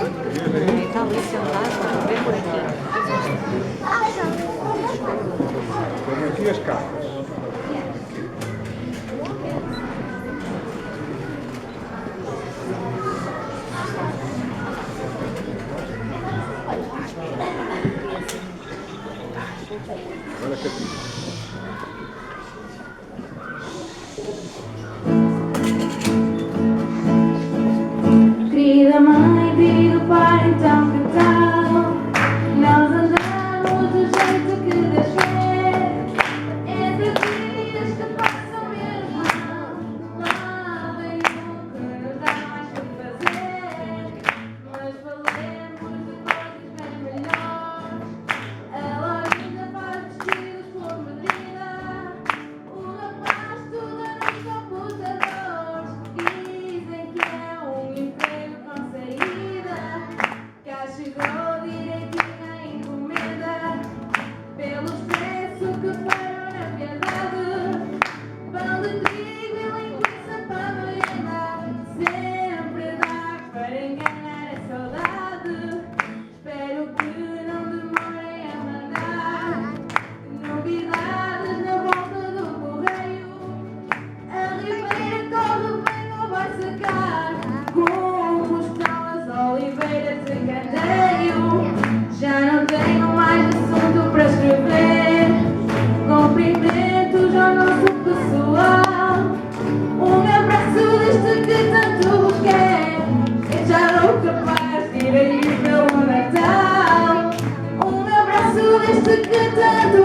Está ali sentado, vem por aqui. Põe aqui as cartas. Olha que aqui. Querida mãe, querido pai, então que tal? Nós andamos do jeito que Deus quer. Entre dias que passam mesmo, não vem o que nos dá mais que fazer. Mas falemos de coisas bem melhores. Ela ainda faz vestidos por medida. O rapaz estuda nos computadores. Dizem que é um emprego com saída. Cá chegou direitinho a encomenda. Pelo expresso que foram na piedade. Pão de trigo e linguiça para merenda. Sempre dá para enganar a saudade. Espero que não demorem a mandar novidades na volta do correio. A ribeira corre bem ou vai secar. Como estão as oliveiras de candeeiro? Já não tenho mais assunto para escrever. Cumprimentos ao nosso pessoal. Um abraço deste que tanto vos quer. Eu já não capaz de ir aí pelo Natal. Um abraço deste que tanto